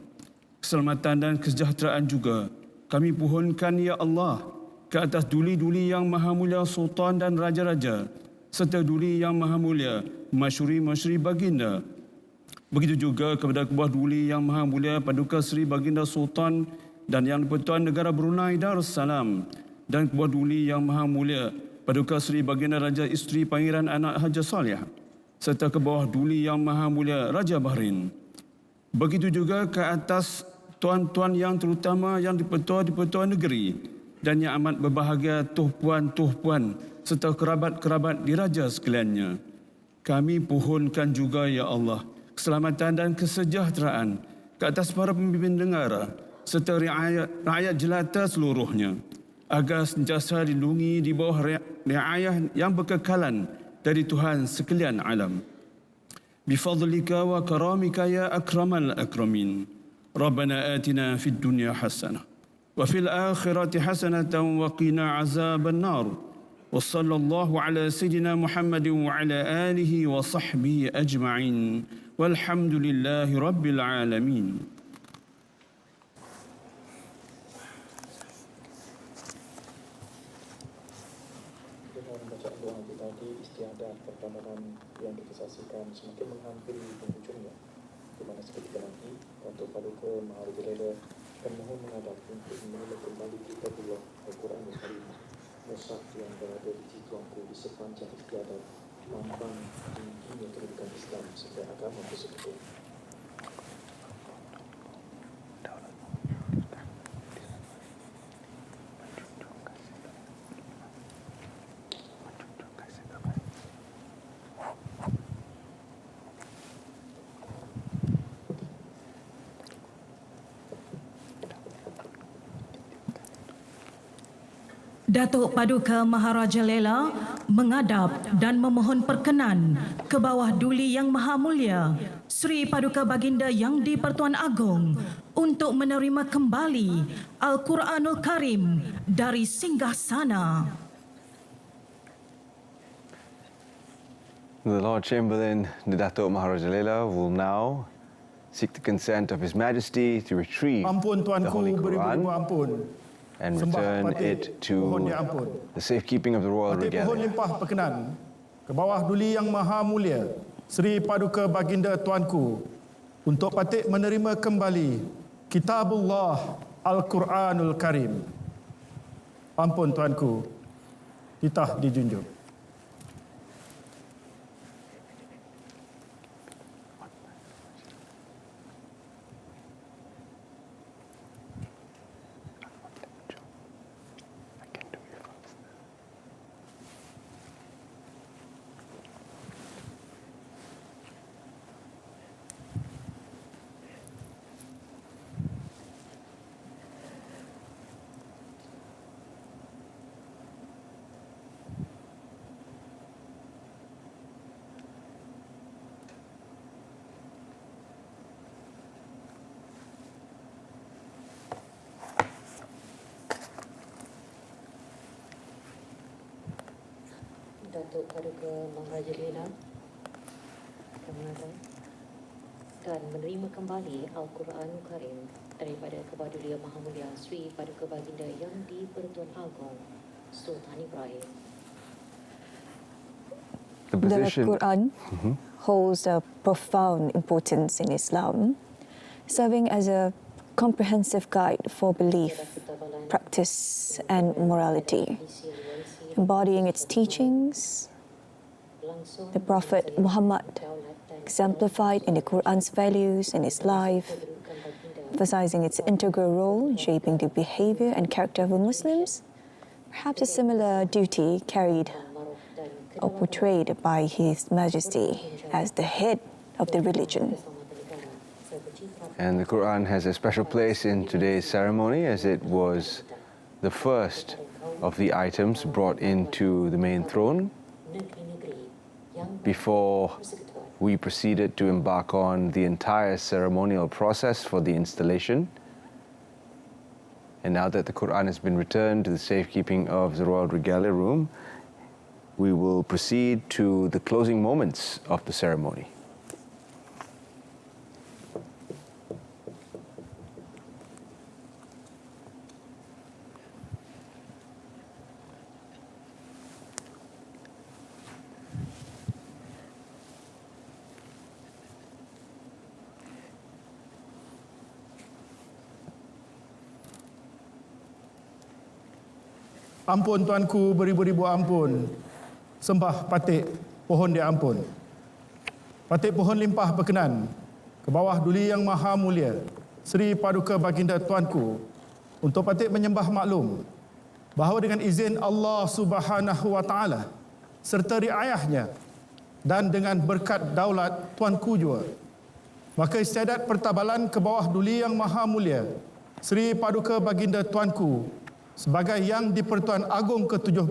keselamatan dan kesejahteraan juga kami pohonkan ya Allah ke atas duli-duli Yang Maha Mulia Sultan dan Raja-Raja, serta duli Yang Maha Mulia Masyuri-Masyuri Baginda. Begitu juga kepada kebuah duli Yang Maha Mulia Paduka Seri Baginda Sultan dan Yang di-Pertuan Negara Brunei Darussalam, dan kebuah duli Yang Maha Mulia Paduka Seri Baginda Raja Isteri Pangeran Anak Haja Saleh, serta ke bawah duli Yang Maha Mulia Raja Bahrain. Begitu juga ke atas tuan-tuan yang terutama yang di-Pertua negeri dan yang amat berbahagia tuh-puan serta kerabat-kerabat diraja sekaliannya. Kami pohonkan juga ya Allah keselamatan dan kesejahteraan ke atas para pemimpin negara serta rakyat jelata seluruhnya, agar sentiasa dilindungi di bawah riayah yang berkekalan dari Tuhan sekalian alam. Bifadlika wa karamika ya akramal akramin. Rabbana atina fid dunya hasanah wa fil akhirati hasanatan wa qina azaban nar. Wa sallallahu ala sayyidina Muhammadin wa ala alihi wa sahbihi ajma'in. Walhamdulillahi rabbil alamin.
dengan bacaan doa itu tadi, istiadat perkembangan yang kita saksikan semakin menghampiri penghujungnya, di mana seketika nanti Datuk Paduka Maharajalela akan mohon menghadap untuk menerima kembali kita pula Al-Quran Al-Karim, mushaf yang berada di tuanku di sepanjang istiadat lambang tingginya kedudukan Islam sebagai agama persekutuan.
Datuk Paduka Maharajalela mengadap dan memohon perkenan ke bawah Duli Yang Maha Mulia Sri Paduka Baginda Yang di-Pertuan Agong untuk menerima kembali Al-Quranul Karim dari singgahsana.
The Lord Chamberlain, the Datuk Maharajalela, will now seek the consent of His Majesty to retrieve the Holy Quran and return it to the safekeeping of the royal regalia.
Pohon limpah perkenan ke bawah Duli Yang Maha Mulia Sri Paduka Baginda Tuanku untuk patut menerima kembali Kitabullah Al-Quranul Karim. Ampun Tuanku, titah dijunjung.
Datuk Paduka Maharajalela akan mengadap dan menerima kembali Al-Quranul Karim daripada Kebadulia Maha Mulia Sri Paduka Baginda Yang di-Pertuan Agong Sultan Ibrahim.
The Quran holds a profound importance in Islam, serving as a comprehensive guide for belief, practice and morality. Embodying its teachings, the Prophet Muhammad exemplified in the Quran's values in his life, emphasizing its integral role in shaping the behavior and character of Muslims. Perhaps a similar duty carried or portrayed by His Majesty as the head of the religion.
And the Quran has a special place in today's ceremony, as it was the first of the items brought into the main throne before we proceeded to embark on the entire ceremonial process for the installation. And now that the Quran has been returned to the safekeeping of the Royal Regalia Room, we will proceed to the closing moments of the ceremony.
Ampun Tuanku beribu-ribu ampun, sembah patik pohon dia ampun. Patik pohon limpah berkenan ke bawah Duli Yang Maha Mulia Sri Paduka Baginda Tuanku untuk patik menyembah maklum bahawa dengan izin Allah Subhanahu wa Ta'ala serta riayahnya dan dengan berkat daulat Tuanku jua, maka istiadat pertabalan ke bawah Duli Yang Maha Mulia Sri Paduka Baginda Tuanku sebagai Yang di-Pertuan Agong ke-17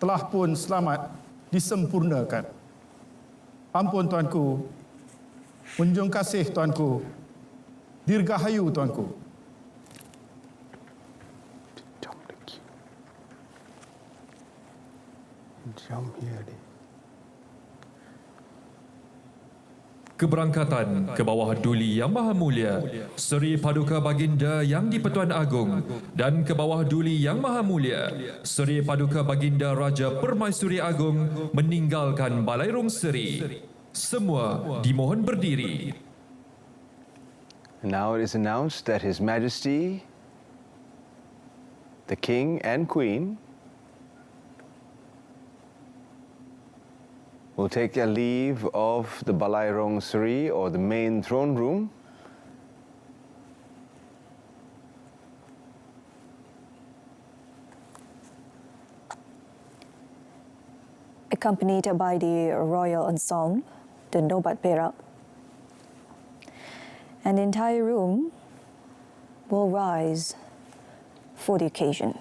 telah pun selamat disempurnakan. Ampun Tuanku, unjung kasih Tuanku, dirgahayu Tuanku.
Jump here.
Keberangkatan ke bawah Duli Yang Maha Mulia Seri Paduka Baginda Yang di-Pertuan Agong dan ke bawah Duli Yang Maha Mulia Seri Paduka Baginda Raja Permaisuri Agong meninggalkan Balairung Seri. Semua dimohon berdiri.
Now it is announced that His Majesty, the King and Queen, will take their leave of the Balairung Seri, or the main throne room,
accompanied by the Royal Ensemble, the Nobat Perak. And the entire room will rise for the occasion.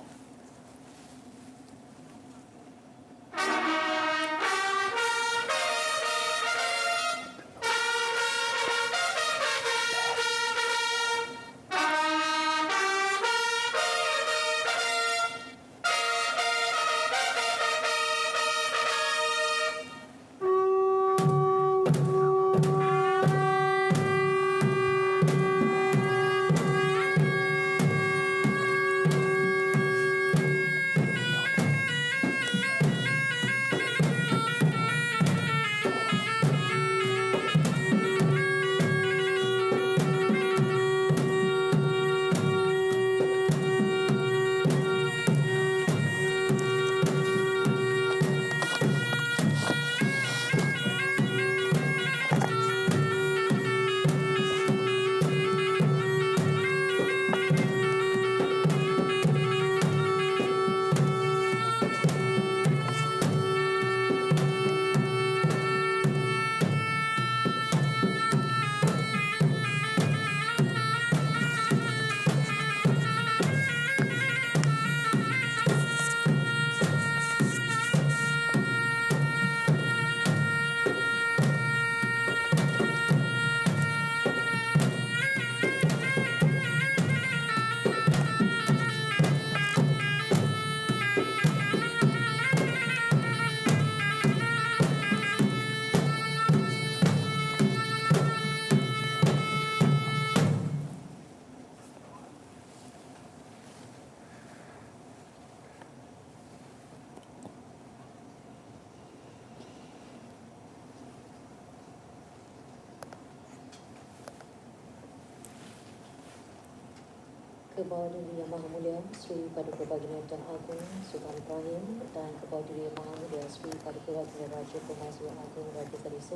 Ke bawah Duli Yang Maha Mulia Sri Paduka Baginda Tuan Agong Sultan IBRAHIM dan ke bawah Duli Yang Maha Mulia Sri Paduka Baginda Raja Permaisuri Agong Raja Keris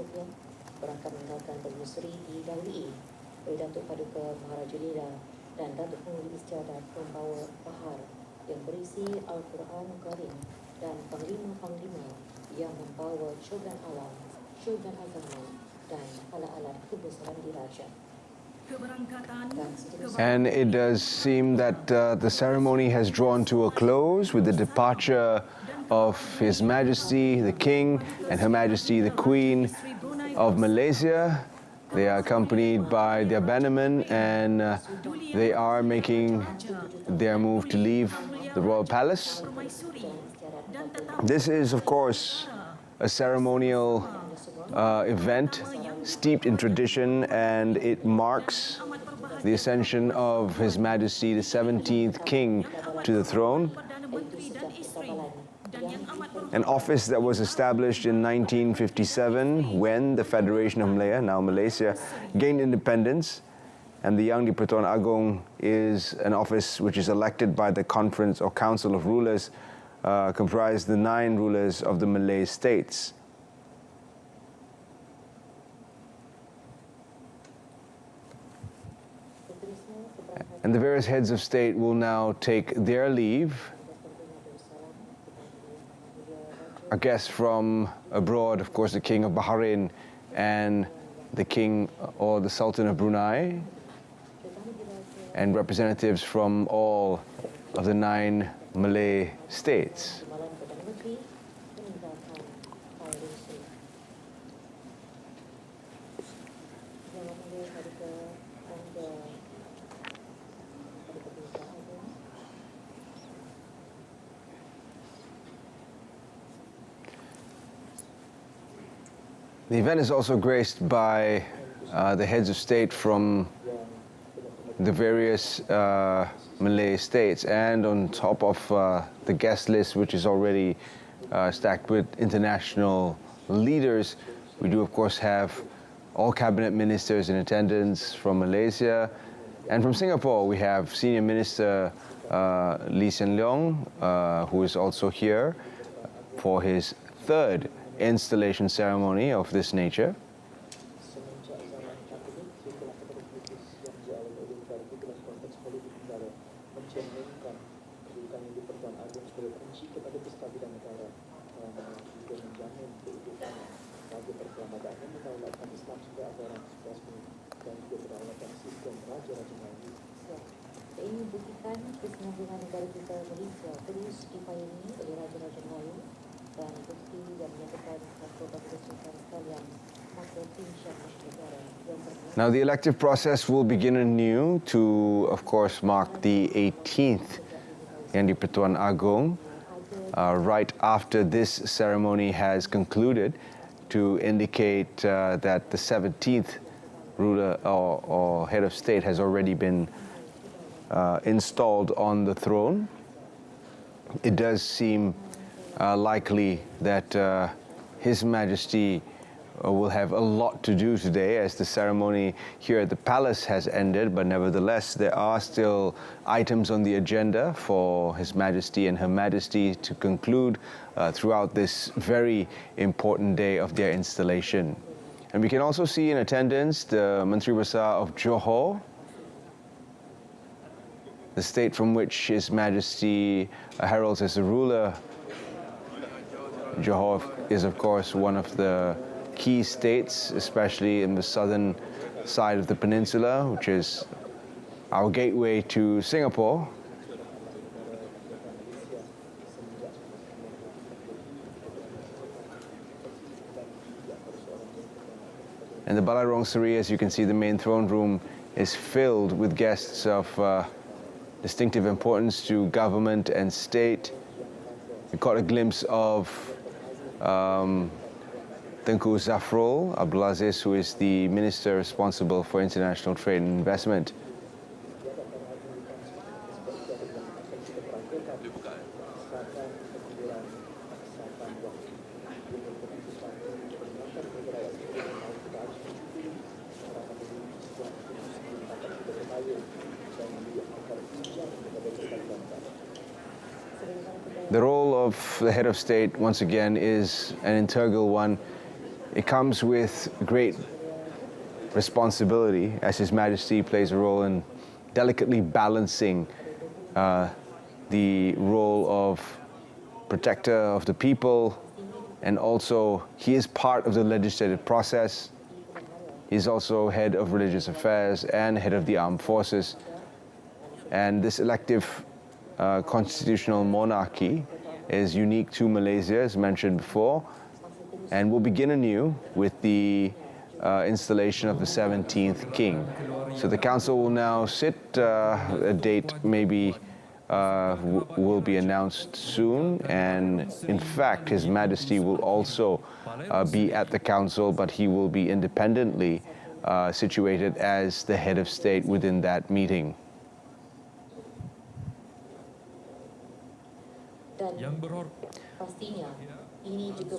berangkat meninggalkan Bumi Seri didahului oleh Datuk Paduka Maharaja Lila dan Datuk Pengundi Istiadat Pembawa Bahar yang berisi Al-Quran Karim dan panglima-panglima yang membawa syurgan alam, syurgan agama dan alat-alat kebesaran diraja.
And it does seem that the ceremony has drawn to a close with the departure of His Majesty the King and Her Majesty the Queen of Malaysia. They are accompanied by their bannermen and they are making their move to leave the Royal Palace. This is, of course, a ceremonial event steeped in tradition, and it marks the ascension of His Majesty the 17th King to the throne, an office that was established in 1957 when the Federation of Malaya, now Malaysia, gained independence, and the Yang di-Pertuan Agong is an office which is elected by the Conference or Council of Rulers, comprised the 9 rulers of the Malay states. And the various heads of state will now take their leave. Our guests from abroad, of course, the King of Bahrain and the King or the Sultan of Brunei, and representatives from all of the 9 Malay states. The event is also graced by the heads of state from the various Malay states, and on top of the guest list, which is already stacked with international leaders, we do of course have all cabinet ministers in attendance from Malaysia. And from Singapore, we have Senior Minister Lee Hsien Loong, who is also here for his third installation ceremony of this nature.
Ini buktikan kesinambungan negara kita Malaysia terus dipayangi oleh Raja-Raja Melayu dan bukti yang menyatakan kepada Sultan sekalian masa pincang negara yang
Now the elective process will begin anew to, of course, mark the 18th Yang di-Pertuan Agong, right after this ceremony has concluded, to indicate that the 17th ruler or head of state has already been installed on the throne. It does seem likely that His Majesty will have a lot to do today, as the ceremony here at the palace has ended, but nevertheless there are still items on the agenda for His Majesty and Her Majesty to conclude throughout this very important day of their installation. And we can also see in attendance the Menteri Besar of Johor, the state from which His Majesty heralds as the ruler. Johor is of course one of the key states, especially in the southern side of the peninsula, which is our gateway to Singapore. And the Balai Seri, as you can see, the main throne room is filled with guests of distinctive importance to government and state. We caught a glimpse of Tengku Zafrul Abdulaziz, who is the minister responsible for international trade and investment. The role of the head of state, once again, is an integral one. It comes with great responsibility, as His Majesty plays a role in delicately balancing the role of protector of the people, and also he is part of the legislative process. He's also head of religious affairs and head of the armed forces. And this elective constitutional monarchy is unique to Malaysia, as mentioned before, and will begin anew with the installation of the 17th king. So the council will now sit. A date maybe will be announced soon, and in fact His Majesty will also be at the council, but he will be independently situated as the head of state within that meeting.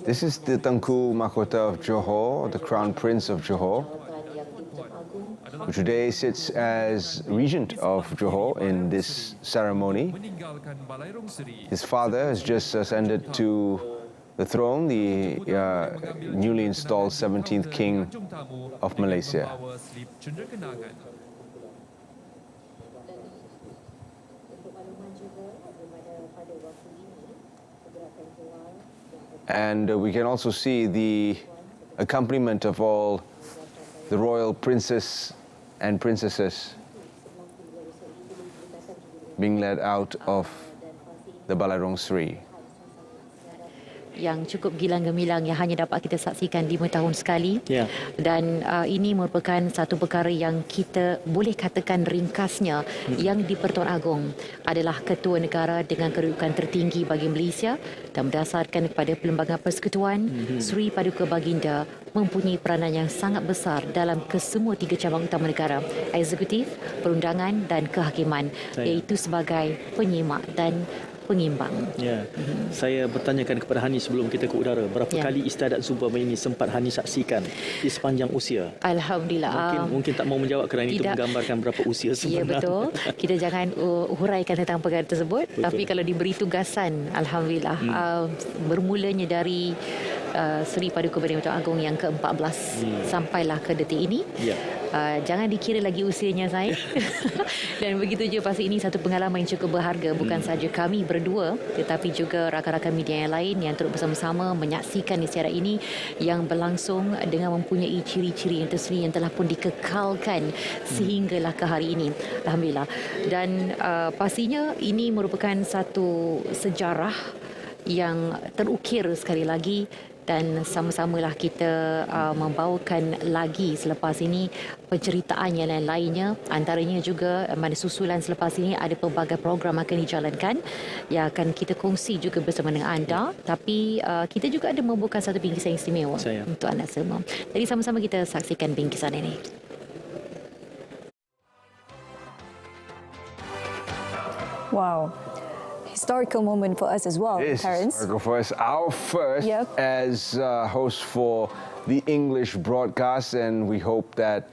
This is the Tengku Mahkota of Johor, the Crown Prince of Johor, who today sits as regent of Johor in this ceremony. His father has just ascended to the throne, the newly installed 17th King of Malaysia. And we can also see the accompaniment of all the royal princes and princesses being led out of the Balai Seri.
yang cukup gilang gemilang yang hanya dapat kita saksikan 5 tahun sekali. Dan ini merupakan satu perkara yang kita boleh katakan ringkasnya yang di Pertuan Agong adalah ketua negara dengan kedudukan tertinggi bagi Malaysia, dan berdasarkan kepada Perlembagaan Persekutuan, Seri Paduka Baginda mempunyai peranan yang sangat besar dalam kesemua 3 cabang utama negara, eksekutif, perundangan dan kehakiman, iaitu sebagai penyimak dan pengimbang.
Saya bertanyakan kepada Hani sebelum kita ke udara, berapa kali istiadat seumpama ini sempat Hani saksikan di sepanjang usia?
Alhamdulillah.
Mungkin tak mau menjawab kerana itu menggambarkan berapa usia sebenar.
Ya, betul. Kita jangan huraikan tentang perkara tersebut. Betul. Tapi kalau diberi tugasan, alhamdulillah, bermulanya dari Seri Paduka Baginda Pertuan Agong yang ke-14 sampailah ke detik ini. Jangan dikira lagi usianya saya. Dan begitu juga pasti ini satu pengalaman yang cukup berharga, bukan sahaja kami berdua tetapi juga rakan-rakan media yang lain yang turut bersama-sama menyaksikan istiadat ini yang berlangsung dengan mempunyai ciri-ciri yang tersendiri yang telah pun dikekalkan sehinggalah ke hari ini. Alhamdulillah. Dan pastinya ini merupakan satu sejarah yang terukir sekali lagi, dan sama-samalah kita membawakan lagi selepas ini penceritaan yang lain-lainnya. Antaranya juga mana susulan selepas ini ada pelbagai program akan dijalankan yang akan kita kongsi juga bersama dengan anda. Tapi kita juga ada membuka satu bingkisan istimewa untuk anda semua. Jadi sama-sama kita saksikan bingkisan ini.
Wow. Historical moment for us as well, Terence.
Historical for us. Our first as host for the English broadcast, and we hope that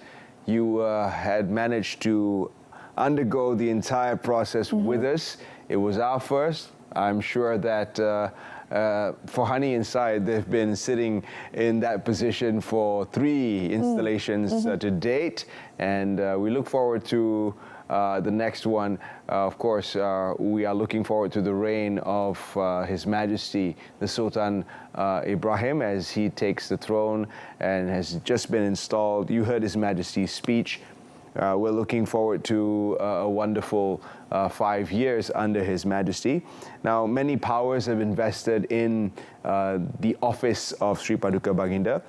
you had managed to undergo the entire process with us. It was our first. I'm sure that for Hani inside, they've been sitting in that position for 3 installations to date, and we look forward to the next one. Of course, we are looking forward to the reign of His Majesty, the Sultan IBRAHIM, as he takes the throne and has just been installed. You heard His Majesty's speech. We're looking forward to a wonderful 5 years under His Majesty. Now, many powers have invested in the office of Sri Paduka Baginda.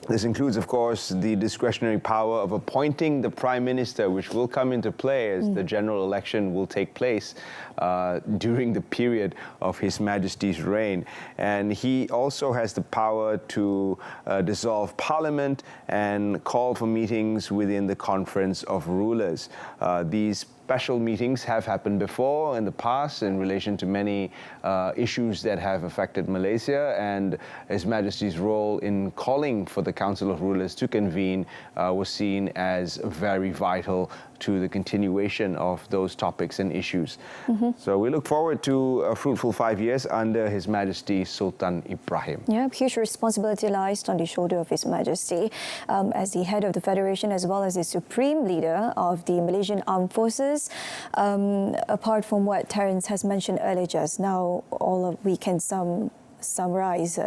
This includes, of course, the discretionary power of appointing the Prime Minister, which will come into play as the general election will take place during the period of His Majesty's reign. And he also has the power to dissolve Parliament and call for meetings within the Conference of Rulers. These special meetings have happened before in the past in relation to many issues that have affected Malaysia, and His Majesty's role in calling for the Council of Rulers to convene was seen as very vital to the continuation of those topics and issues. So we look forward to a fruitful 5 years under His Majesty Sultan IBRAHIM.
Yeah, huge responsibility lies on the shoulder of His Majesty as the head of the Federation as well as the supreme leader of the Malaysian Armed Forces. Apart from what Terence has mentioned earlier just now, we can summarize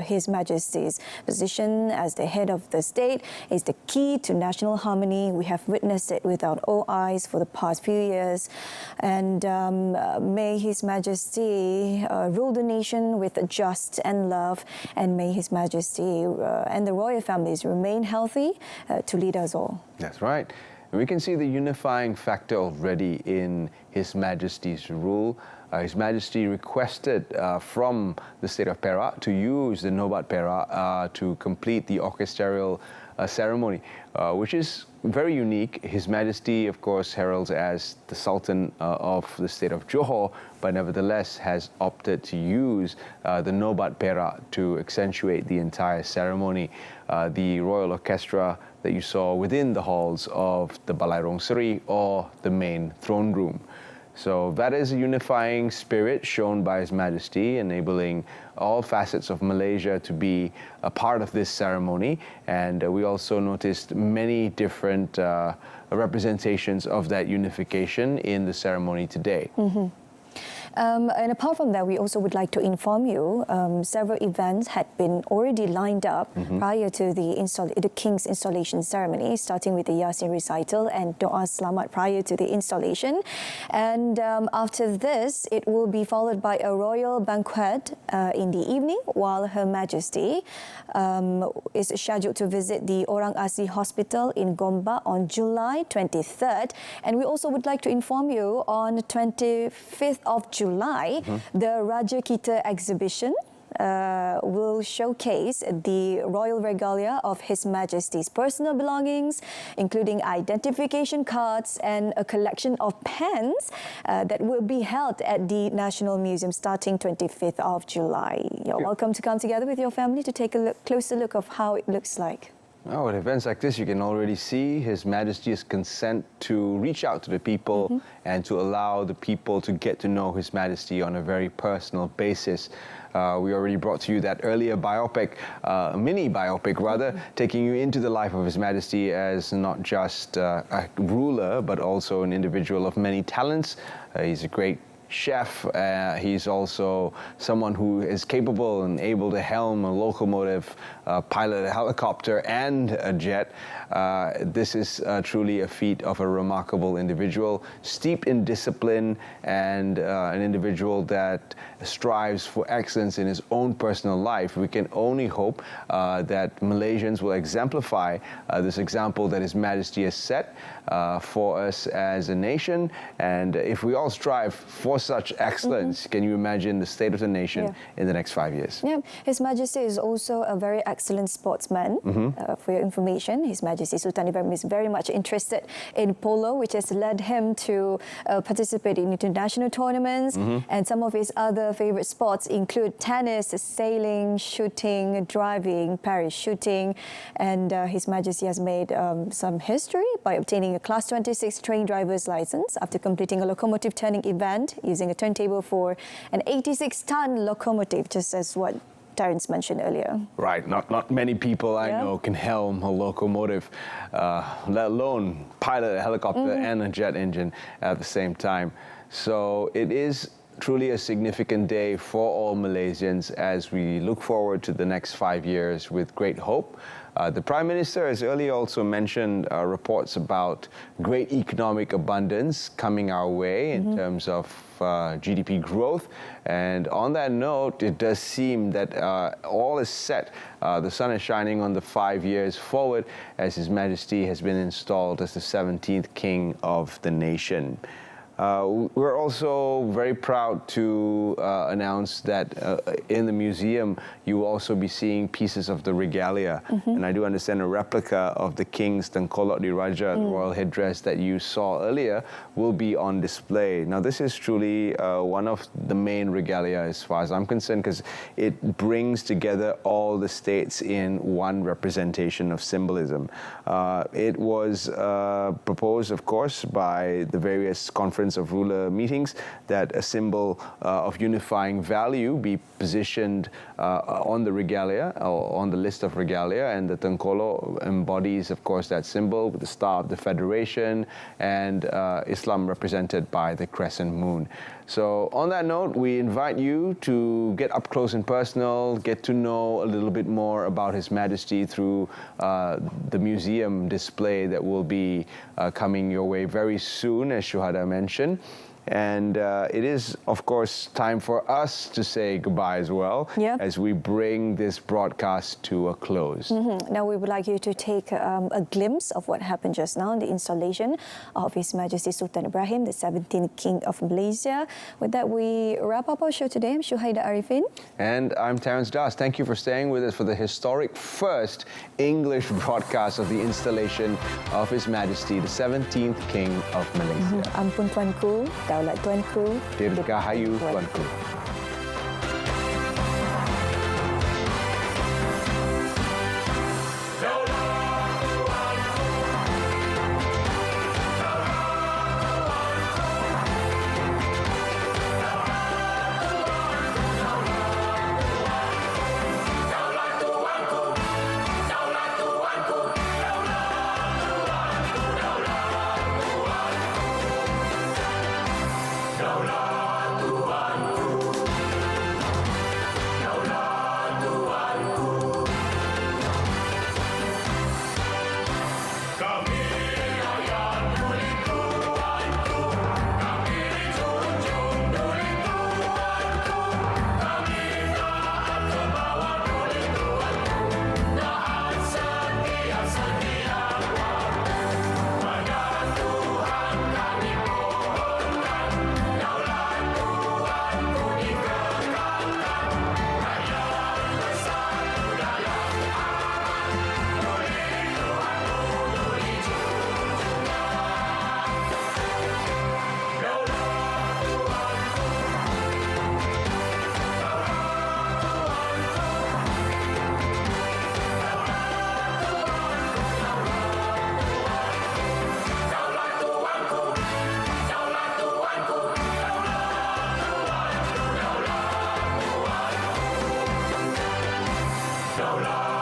His Majesty's position as the head of the state is the key to national harmony. We have witnessed it with our own eyes for the past few years, and may His Majesty rule the nation with just and love, and may His Majesty and the royal families remain healthy to lead us all.
That's right. We can see the unifying factor already in His Majesty's rule. His Majesty requested from the state of Perak to use the Nobat Perak to complete the orchestral ceremony, which is very unique. His Majesty, of course, heralds as the Sultan of the state of Johor, but nevertheless has opted to use the Nobat Perak to accentuate the entire ceremony. The Royal Orchestra that you saw within the halls of the Balai Rong Seri or the main throne room. So that is a unifying spirit shown by His Majesty, enabling all facets of Malaysia to be a part of this ceremony. And we also noticed many different representations of that unification in the ceremony today.
And apart from that, we also would like to inform you several events had been already lined up prior to the King's installation ceremony, starting with the Yasin recital and Doa Selamat prior to the installation. And after this, it will be followed by a royal banquet in the evening, while Her Majesty is scheduled to visit the Orang Asli Hospital in Gombak on July 23rd. And we also would like to inform you on 25th of July, the Raja Kita exhibition will showcase the royal regalia of His Majesty's personal belongings, including identification cards and a collection of pens that will be held at the National Museum starting 25th of July. You're welcome to come together with your family to take a closer look of how it looks like.
Oh, at events like this, you can already see His Majesty's consent to reach out to the people and to allow the people to get to know His Majesty on a very personal basis. We already brought to you that earlier biopic, mini biopic rather, taking you into the life of His Majesty as not just a ruler, but also an individual of many talents. He's a great chef. He's also someone who is capable and able to helm a locomotive, pilot a helicopter and a jet. This is truly a feat of a remarkable individual, steeped in discipline, and an individual that strives for excellence in his own personal life. We can only hope that Malaysians will exemplify this example that His Majesty has set for us as a nation. And if we all strive for such excellence, can you imagine the state of the nation in the next 5 years?
Yeah, His Majesty is also a very excellent sportsman. For your information, His Majesty Sultan IBRAHIM is very much interested in polo, which has led him to participate in international tournaments. And some of his other favorite sports include tennis, sailing, shooting, driving, parachuting. And His Majesty has made some history by obtaining a Class 26 trained driver's license after completing a locomotive turning event using a turntable for an 86-ton locomotive, just as what Terence mentioned earlier.
Right, not many people I know can helm a locomotive, let alone pilot a helicopter and a jet engine at the same time. So it is truly a significant day for all Malaysians as we look forward to the next 5 years with great hope. The Prime Minister has earlier also mentioned reports about great economic abundance coming our way in terms of GDP growth. And on that note, it does seem that all is set. The sun is shining on the 5 years forward as His Majesty has been installed as the 17th King of the nation. We're also very proud to announce that in the museum you will also be seeing pieces of the regalia. And I do understand a replica of the King's Tengkolok Diraja, the royal headdress that you saw earlier, will be on display. Now this is truly one of the main regalia as far as I'm concerned, because it brings together all the states in one representation of symbolism. It was proposed, of course, by the various conference of ruler meetings that a symbol of unifying value be positioned on the regalia, or on the list of regalia, and the Tengkolok embodies, of course, that symbol with the Star of the Federation and Islam represented by the crescent moon. So on that note, we invite you to get up close and personal, get to know a little bit more about His Majesty through the museum display that will be coming your way very soon, as Shuhada mentioned. And it is, of course, time for us to say goodbye as well, as we bring this broadcast to a close.
Now we would like you to take a glimpse of what happened just now in the installation of His Majesty Sultan IBRAHIM, the 17th King of Malaysia. With that, we wrap up our show today. I'm Shuhaida Arifin.
And I'm Terence Das. Thank you for staying with us for the historic first English broadcast of the installation of His Majesty, the 17th King of Malaysia.
Ampun Tuanku, Daulat Tuanku,
Dirgahayu Tuanku.
Daulat Tuhan. Daulat